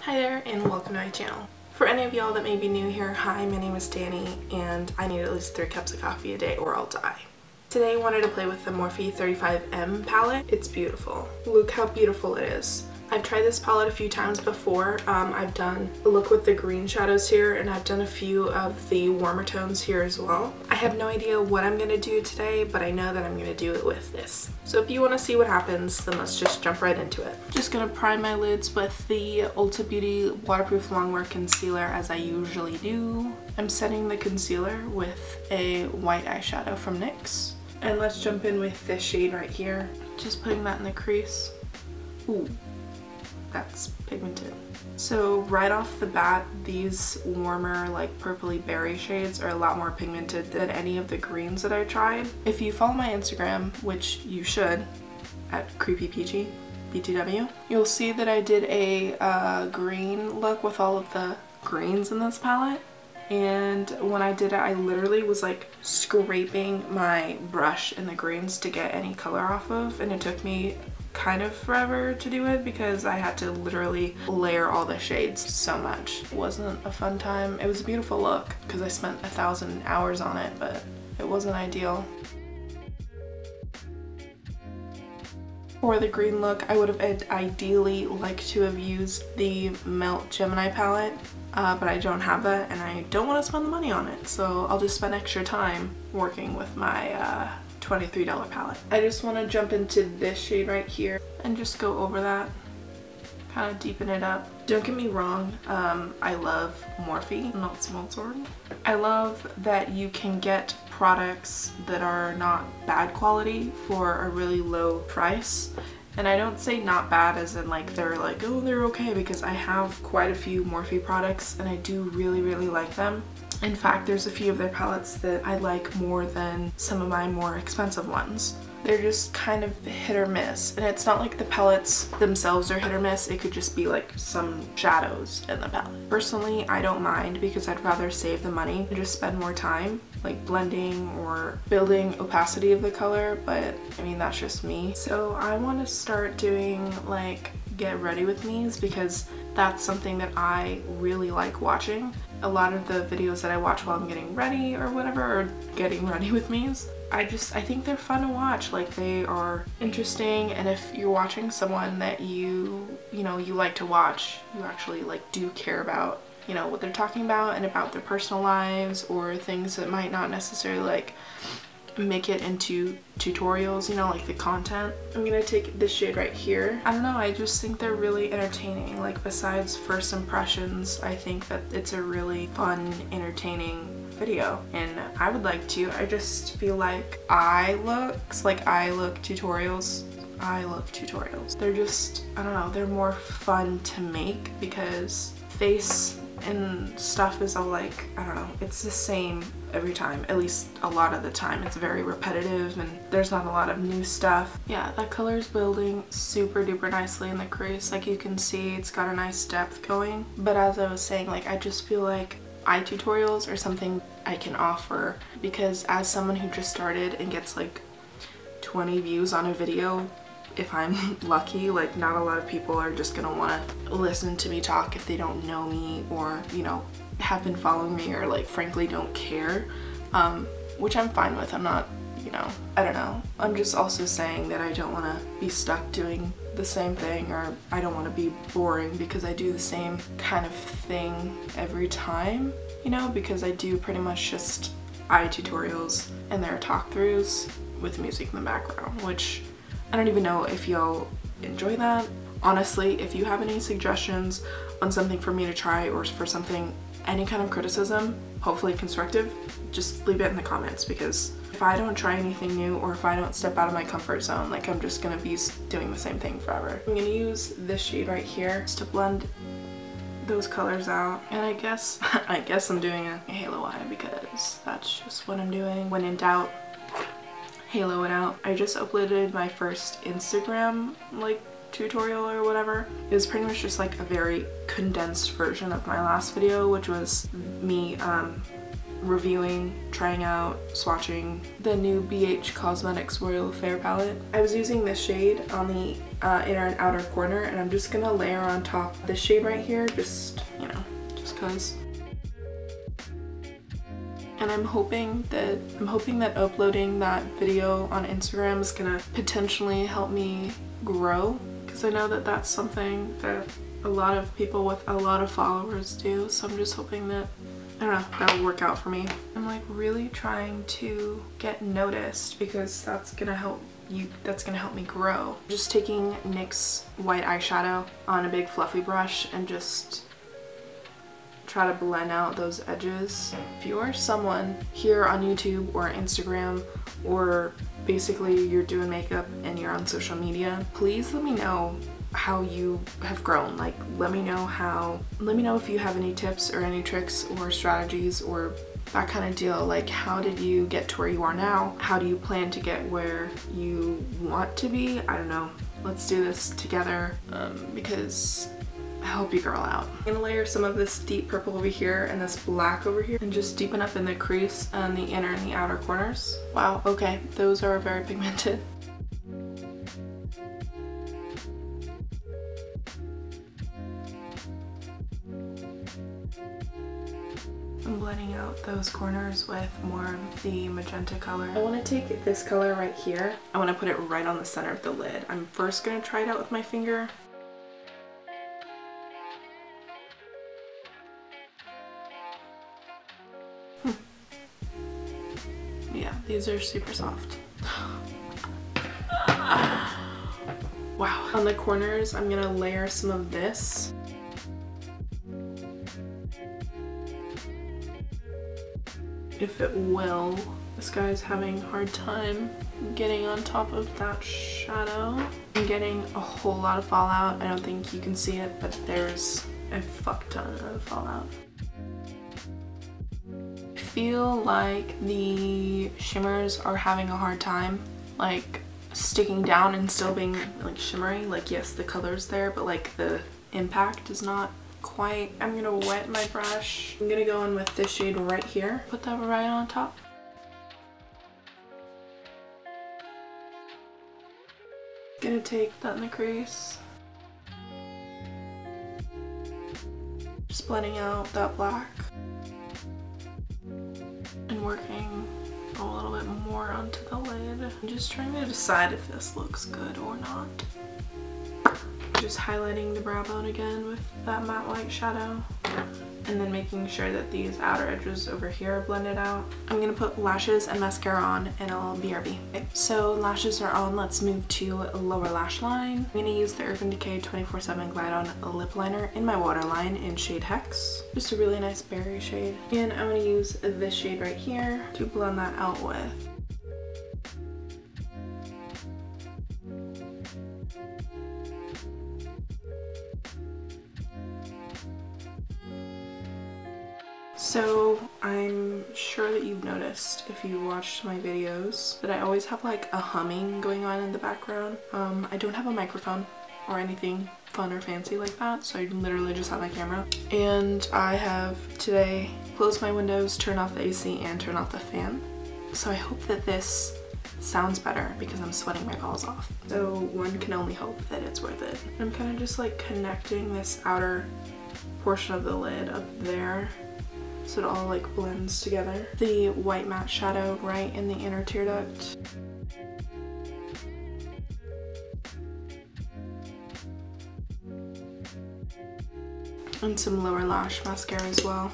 Hi there and welcome to my channel. For any of y'all that may be new here, hi, my name is Danny and I need at least 3 cups of coffee a day or I'll die. Today I wanted to play with the Morphe 35M palette. It's beautiful. Look how beautiful it is. I've tried this palette a few times before. I've done a look with the green shadows here and I've done a few of the warmer tones here as well. I have no idea what I'm going to do today, but I know that I'm going to do it with this. So if you want to see what happens, then let's just jump right into it. Just going to prime my lids with the Ulta Beauty Waterproof Longwear Concealer as I usually do. I'm setting the concealer with a white eyeshadow from NYX. And let's jump in with this shade right here. Just putting that in the crease. Ooh. That's pigmented. So right off the bat, these warmer like purpley berry shades are a lot more pigmented than any of the greens that I tried. If you follow my Instagram, which you should, at Creepy Peachy, BTW, you'll see that I did a green look with all of the greens in this palette. And when I did it, I literally was like scraping my brush in the greens to get any color off of, and it took me kind of forever to do it because I had to literally layer all the shades so much. It wasn't a fun time. It was a beautiful look because I spent 1,000 hours on it, but it wasn't ideal. For the green look, I would have ideally liked to have used the Melt Gemini palette, but I don't have that and I don't want to spend the money on it, so I'll just spend extra time working with my $23 palette. I just want to jump into this shade right here and just go over that, kind of deepen it up. Don't get me wrong, I love Morphe, not sponsored. I love that you can get products that are not bad quality for a really low price. And I don't say not bad as in like they're like, oh, they're okay, because I have quite a few Morphe products and I do really like them. In fact, there's a few of their palettes that I like more than some of my more expensive ones. They're just kind of hit or miss, and it's not like the palettes themselves are hit or miss, it could just be like some shadows in the palette. Personally, I don't mind because I'd rather save the money and just spend more time like blending or building opacity of the color, but I mean, that's just me. So I want to start doing like get ready with me's because that's something that I really like watching. A lot of the videos that I watch while I'm getting ready or whatever, or getting ready with me's, I think they're fun to watch. Like, they are interesting, and if you're watching someone that you like to watch, you actually like do care about, you know, what they're talking about and about their personal lives or things that might not necessarily like make it into tutorials, you know, like the content. I'm gonna take this shade right here. I don't know, I just think they're really entertaining. Like, besides first impressions, I think that it's a really fun, entertaining video, and I would like to. I just feel like I look tutorials. They're just, I don't know, they're more fun to make because face and stuff is all like, I don't know, it's the same every time, at least a lot of the time. It's very repetitive and there's not a lot of new stuff. Yeah, that color is building super duper nicely in the crease. Like, you can see it's got a nice depth going, but as I was saying, like, I just feel like eye tutorials are something I can offer because as someone who just started and gets like 20 views on a video, if I'm lucky, like, not a lot of people are just gonna want to listen to me talk if they don't know me or, you know, have been following me or like frankly don't care, which I'm fine with. I'm not, you know, I don't know. I'm just also saying that I don't want to be stuck doing the same thing, or I don't want to be boring because I do the same kind of thing every time, you know, because I do pretty much just eye tutorials and their talk throughs with music in the background, which I don't even know if y'all enjoy that. Honestly, if you have any suggestions on something for me to try or for something, any kind of criticism, hopefully constructive, just leave it in the comments, because if I don't try anything new or if I don't step out of my comfort zone, like, I'm just gonna be doing the same thing forever. I'm gonna use this shade right here just to blend those colors out, and I guess I'm doing a halo eye because that's just what I'm doing. When in doubt, halo it out. I just uploaded my first Instagram like tutorial or whatever. It was pretty much just like a very condensed version of my last video, which was me reviewing, trying out, swatching the new BH Cosmetics Royal Fair palette. I was using this shade on the inner and outer corner, and I'm just gonna layer on top this shade right here, just, you know, just cause. And I'm hoping that uploading that video on Instagram is gonna potentially help me grow, because I know that that's something that a lot of people with a lot of followers do, so I'm just hoping that, I don't know, that'll work out for me. I'm like really trying to get noticed because that's gonna help me grow. Just taking NYX white eyeshadow on a big fluffy brush and just try to blend out those edges. If you are someone here on YouTube or Instagram, or basically you're doing makeup and you're on social media, please let me know how you have grown. Like, let me know if you have any tips or any tricks or strategies or that kind of deal. Like, how did you get to where you are now? How do you plan to get where you want to be? I don't know. Let's do this together because I help you girl out. I'm gonna layer some of this deep purple over here and this black over here and just deepen up in the crease and the inner and the outer corners. Wow, okay, those are very pigmented. I'm blending out those corners with more of the magenta color. I want to take this color right here. I want to put it right on the center of the lid. I'm first going to try it out with my finger. Yeah, these are super soft. Wow. On the corners, I'm going to layer some of this. If it will. This guy's having a hard time getting on top of that shadow. I'm getting a whole lot of fallout. I don't think you can see it, but there's a fuck ton of fallout. I feel like the shimmers are having a hard time, like, sticking down and still being like shimmery. Like, yes, the color's there, but like the impact is not quite. I'm gonna wet my brush. I'm gonna go in with this shade right here. Put that right on top. Gonna take that in the crease. Just blending out that black. And working a little bit more onto the lid. I'm just trying to decide if this looks good or not. Just highlighting the brow bone again with that matte white shadow, and then making sure that these outer edges over here are blended out. I'm gonna put lashes and mascara on and I'll BRB. Okay, so lashes are on. Let's move to lower lash line. I'm gonna use the Urban Decay 24/7 Glide On Lip Liner in my waterline in shade Hex. Just a really nice berry shade. And I'm gonna use this shade right here to blend that out with. So I'm sure that you've noticed, if you watched my videos, that I always have like a humming going on in the background. I don't have a microphone or anything fun or fancy like that, so I literally just have my camera. And I have today closed my windows, turn off the AC, and turn off the fan. So I hope that this sounds better because I'm sweating my balls off. So one can only hope that it's worth it. I'm kind of just like connecting this outer portion of the lid up there, so it all like blends together. The white matte shadow right in the inner tear duct. And some lower lash mascara as well.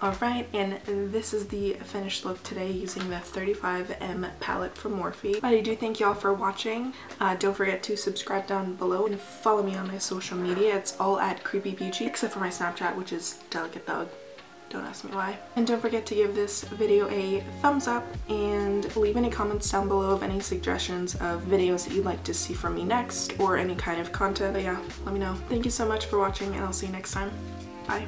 Alright, and this is the finished look today using the 35M palette from Morphe. But I do thank y'all for watching. Don't forget to subscribe down below and follow me on my social media. It's all at Creepy Peachy, except for my Snapchat, which is Delicate Thug. Don't ask me why. And don't forget to give this video a thumbs up and leave any comments down below of any suggestions of videos that you'd like to see from me next, or any kind of content. But yeah, let me know. Thank you so much for watching, and I'll see you next time. Bye.